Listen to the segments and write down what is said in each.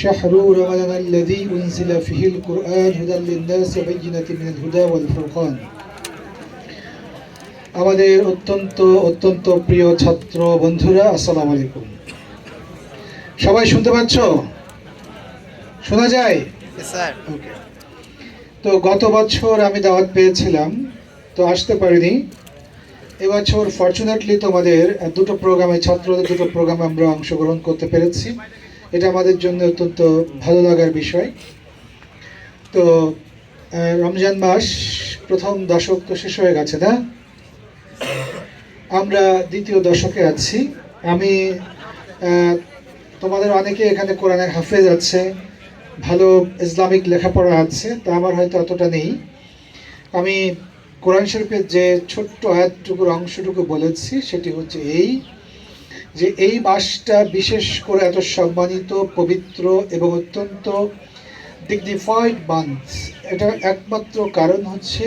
شهر رمضان الذي أنزل فيه القرآن هدى للناس وبينات من الهدى والفرقان আমাদের অত্যন্ত অত্যন্ত প্রিয় ছাত্র বন্ধুরা, আসসালামু আলাইকুম। সবাই শুনতে পাচ্ছ? শোনা যায়? Sir okay. তো গত বছর আমি দাওয়াত পেয়েছিলাম, তো আসতে পারিনি। এবছর ফরচুনেটলি তোমাদের দুটো প্রোগ্রামে, ছাত্রদের দুটো প্রোগ্রামে আমরা অংশগ্রহণ করতে পেরেছি। এটা আমাদের জন্য অত্যন্ত ভালো লাগার বিষয়। তো রমজান মাস প্রথম দশক তো শেষ হয়ে গেছে, না? আমরা দ্বিতীয় দশকে আছি। আমি তোমাদের অনেকে এখানে কোরআনের হাফেজ আছে, ভালো ইসলামিক লেখাপড়া আছে, তা আমার হয়তো অতটা নেই। আমি কোরআন শরীফের যে ছোট্ট আয়াতটুকুর অংশটুকু বলেছি সেটি হচ্ছে এই যে এই মাসটা বিশেষ করে এত সম্মানিত, পবিত্র এবং অত্যন্ত dignified month। এটা একমাত্র কারণ হচ্ছে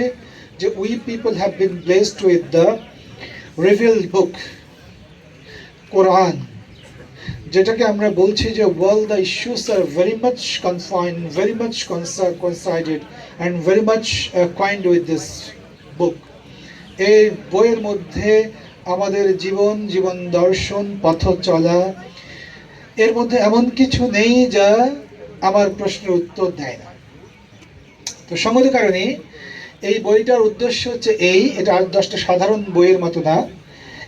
যে we people have been blessed with the revealed book Quran, যেটাকে আমরা বলছি যে world the issues are very much confined, very much considered and very much kind with this book. এই বইয়ের মধ্যে আমাদের জীবন দর্শন, পথ চলা, এর মধ্যে এমন কিছু নেই যা আমার প্রশ্নের উত্তর দেয় না। তো সঙ্গত কারণে এই বইটার উদ্দেশ্য হচ্ছে এটা 10টা সাধারণ বইয়ের মতো না।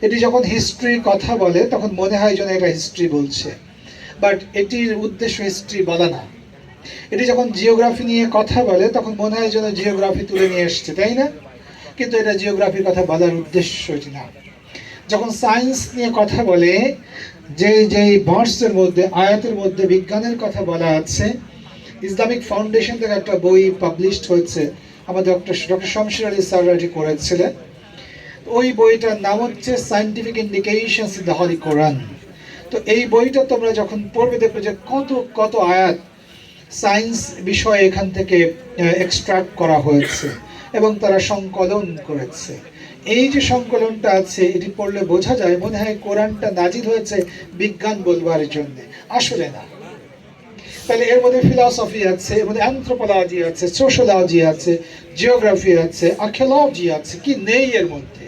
এটি যখন হিস্ট্রির কথা বলে তখন মনে হয় যেন এটা হিস্ট্রি বলছে, বাট এটির উদ্দেশ্য হিস্ট্রি বলা না। এটি যখন জিওগ্রাফি নিয়ে কথা বলে তখন মনে হয় যেন জিওগ্রাফি তুলে নিয়ে এসছে, তাই না? কিন্তু এটা জিওগ্রাফির কথা বলার উদ্দেশ্য এটি না। যখন সায়েন্স নিয়ে কথা বলে, যেই ভার্সের মধ্যে, আয়াতের মধ্যে বিজ্ঞানের কথা বলা আছে, ইসলামিক ফাউন্ডেশন থেকে একটা বই পাবলিশড হয়েছে, আমাদের ডক্টর শমশের আলী স্যার এটি করেছিলেন। ওই বইটার নাম হচ্ছে scientific indications in the holy Quran. তো এই বইটা তোমরা যখন পড়বে দেখবে যে কত কত আয়াত সায়েন্স বিষয়ে এখান থেকে এক্সট্রাক্ট করা হয়েছে এবং তারা সংকলন করেছে। এই যে সংকলনটা আছে, এটি পড়লে বোঝা যায় মনে হয় কোরআনটা নাজিল হয়েছে বিজ্ঞান বলবার জন্য, আসলে না। তাহলে এর মধ্যে ফিলসফি আছে, এর মধ্যে অ্যানথ্রোপোলজি আছে, সোশ্যোলজি আছে, জিওগ্রাফি আছে, আর্কিওলজি আছে, কি নেই এর মধ্যে?